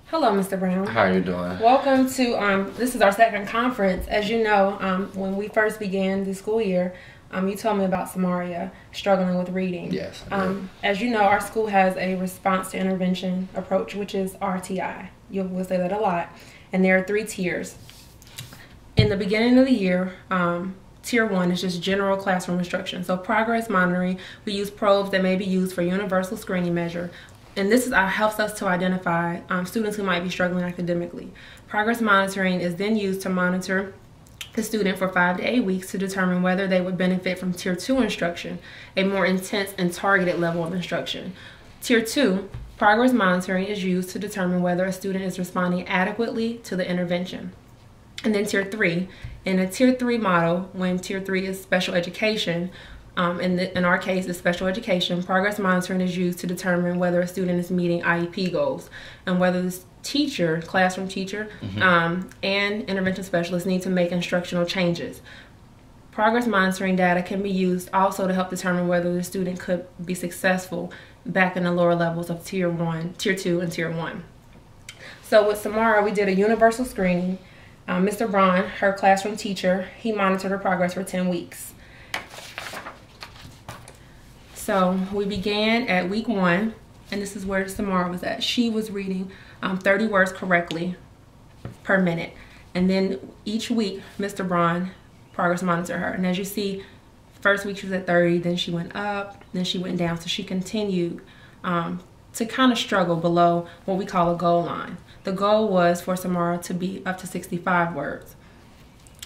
Hello, Mr. Brown. How are you doing? Welcome to, this is our second conference. As you know, when we first began the school year, you told me about Samaria struggling with reading. Yes. As you know, our school has a response to intervention approach, which is RTI. We'll say that a lot. And there are 3 tiers. In the beginning of the year, Tier 1 is just general classroom instruction. So progress monitoring, we use probes that may be used for universal screening measure. And this helps us to identify students who might be struggling academically. Progress monitoring is then used to monitor the student for 5 to 8 weeks to determine whether they would benefit from Tier 2 instruction, a more intense and targeted level of instruction. Tier 2, progress monitoring is used to determine whether a student is responding adequately to the intervention. And then Tier 3, in a Tier 3 model, when Tier 3 is special education, in our case, it's special education, progress monitoring is used to determine whether a student is meeting IEP goals and whether the teacher, classroom teacher, and intervention specialists need to make instructional changes. Progress monitoring data can be used also to help determine whether the student could be successful back in the lower levels of Tier 1, Tier 2, and Tier 1. So with Samara, we did a universal screening. Mr. Braun, her classroom teacher, he monitored her progress for 10 weeks. So we began at week 1, and this is where Samara was at. She was reading 30 words correctly per minute. And then each week, Mr. Braun progress monitored her. And as you see, first week she was at 30, then she went up, then she went down. So she continued to kind of struggle below what we call a goal line. The goal was for Samara to be up to 65 words.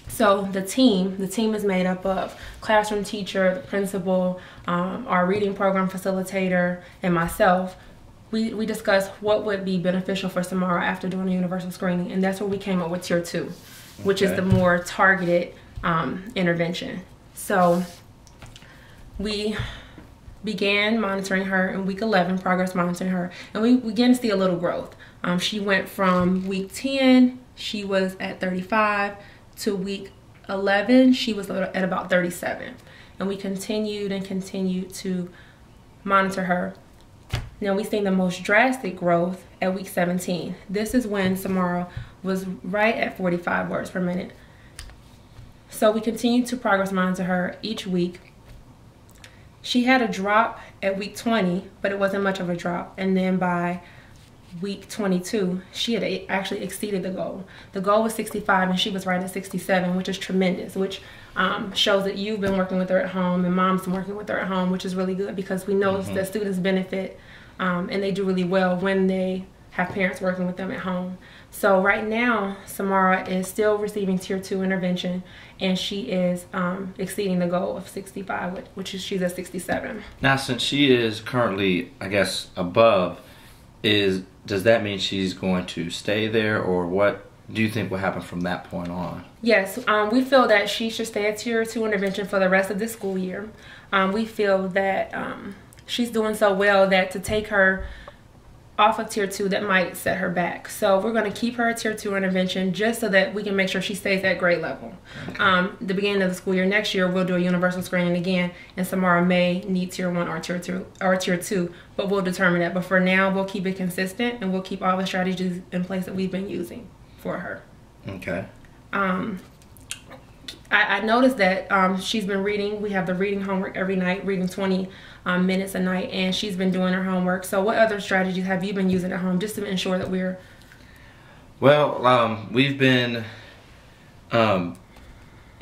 So the team is made up of classroom teacher, the principal, our reading program facilitator, and myself. We discussed what would be beneficial for Samara after doing a universal screening, and that's where we came up with Tier 2, which is the more targeted intervention. So we began monitoring her in week 11, progress monitoring her, and we began to see a little growth. She went from week 10, she was at 35, to week 11, she was at about 37. And we continued to monitor her. Now we've seen the most drastic growth at week 17. This is when Samara was right at 45 words per minute. So we continued to progress monitor her each week. She had a drop at week 20, but it wasn't much of a drop. And then by week 22, she had actually exceeded the goal. The goal was 65 and she was right at 67, which is tremendous, which shows that you've been working with her at home and mom's been working with her at home, which is really good because we know that students benefit and they do really well when they have parents working with them at home. So right now, Samara is still receiving Tier 2 intervention and she is exceeding the goal of 65, which is she's at 67. Now, since she is currently, I guess, above, does that mean she's going to stay there, or what do you think will happen from that point on? Yes, we feel that she should stay at Tier 2 intervention for the rest of the school year. We feel that she's doing so well that to take her off of Tier 2, that might set her back. So we're going to keep her at Tier 2 intervention just so that we can make sure she stays at grade level. Okay. The beginning of the school year next year, we'll do a universal screening again, and Samara may need Tier 1 or Tier 2, but we'll determine that. But for now, we'll keep it consistent, and we'll keep all the strategies in place that we've been using for her. Okay. I noticed that she's been reading. We have the reading homework every night, reading 20 minutes a night, and she's been doing her homework. So what other strategies have you been using at home just to ensure that we're... Well, we've been having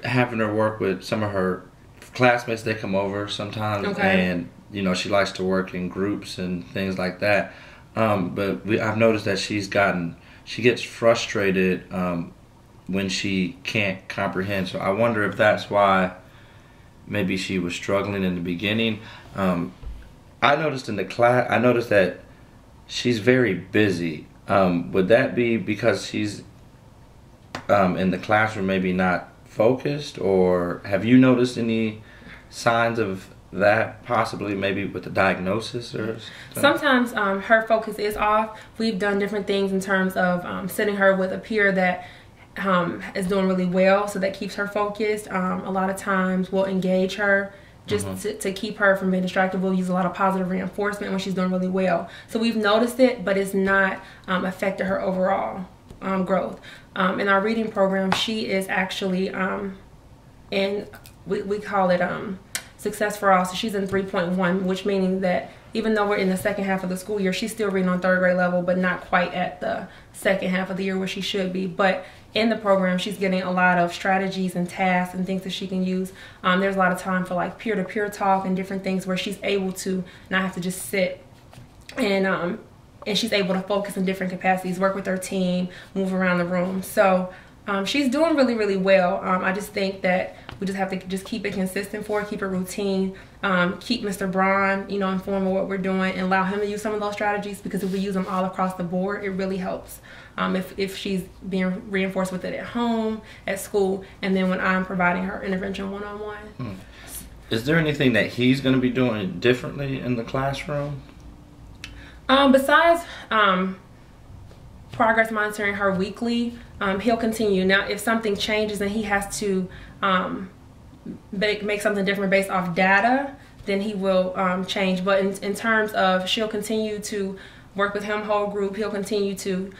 her work with some of her classmates. They come over sometimes, and you know, she likes to work in groups and things like that. But I've noticed that she gets frustrated when she can't comprehend. So I wonder if that's why maybe she was struggling in the beginning. I noticed in the class, that she's very busy. Would that be because she's in the classroom maybe not focused, or have you noticed any signs of that, possibly maybe with the diagnosis or something? Sometimes her focus is off. We've done different things in terms of sitting her with a peer that is doing really well, so that keeps her focused. A lot of times we'll engage her just to keep her from being distracted. We'll use a lot of positive reinforcement when she's doing really well. So we've noticed it, but it's not affected her overall growth. In our reading program, she is actually in, we call it Success for All. So she's in 3.1, which meaning that even though we're in the second half of the school year, she's still reading on 3rd grade level, but not quite at the second half of the year where she should be. But in the program, she's getting a lot of strategies and tasks and things that she can use. There's a lot of time for like peer-to-peer talk and different things where she's able to not have to just sit and she's able to focus in different capacities, work with her team, move around the room. So she's doing really, really well. I just think that we just have to just keep it consistent for her, keep it routine, keep Mr. Braun, you know, informed of what we're doing, and allow him to use some of those strategies, because if we use them all across the board, it really helps. If she's being reinforced with it at home, at school, and then when I'm providing her intervention one-on-one. Is there anything that he's going to be doing differently in the classroom? Besides progress monitoring her weekly, he'll continue. Now, if something changes and he has to make something different based off data, then he will change. But in terms of, she'll continue to work with him, whole group. He'll continue to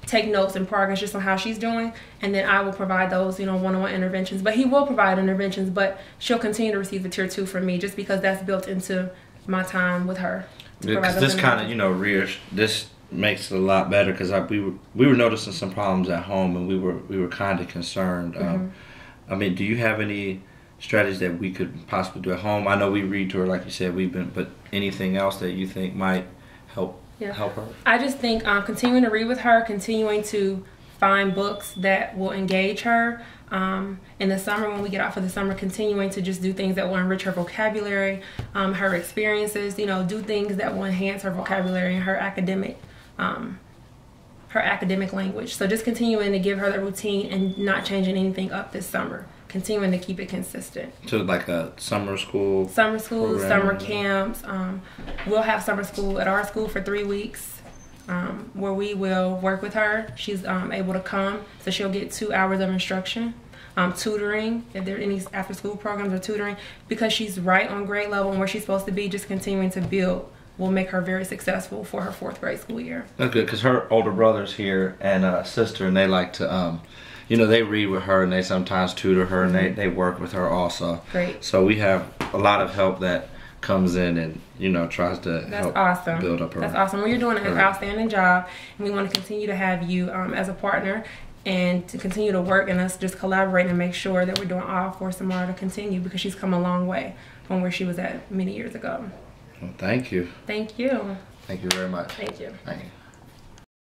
take notes and progress just on how she's doing, and then I will provide those, you know, one-on-one interventions. But he will provide interventions, but she'll continue to receive the tier 2 from me, just because that's built into my time with her. Because this kind of, you know, this makes it a lot better, because we were noticing some problems at home, and we were kind of concerned. I mean, do you have any strategies that we could possibly do at home? I know we read to her, like you said, but anything else that you think might help her? I just think continuing to read with her, continuing to find books that will engage her. In the summer, when we get out for the summer, continuing to just do things that will enrich her vocabulary, her experiences, you know, do things that will enhance her vocabulary and her academic language. So just continuing to give her the routine and not changing anything up this summer. Continuing to keep it consistent. So like a summer school? Summer school, summer camps. We'll have summer school at our school for 3 weeks, where we will work with her. She's able to come, so she'll get 2 hours of instruction. Tutoring, if there are any after school programs or tutoring, because she's right on grade level and where she's supposed to be. Just continuing to build will make her very successful for her 4th grade school year. That's good, because her older brother's here and sister, and they like to you know, they read with her and they sometimes tutor her, and they work with her also. Great. So we have a lot of help that comes in and, you know, tries to help build up her. That's awesome. Well, you're doing an outstanding job, and we want to continue to have you as a partner, and to continue to work and us just collaborate and make sure that we're doing all for Samara to continue, because she's come a long way from where she was at many years ago. Well, thank you. Thank you. Thank you very much. Thank you. Thank you.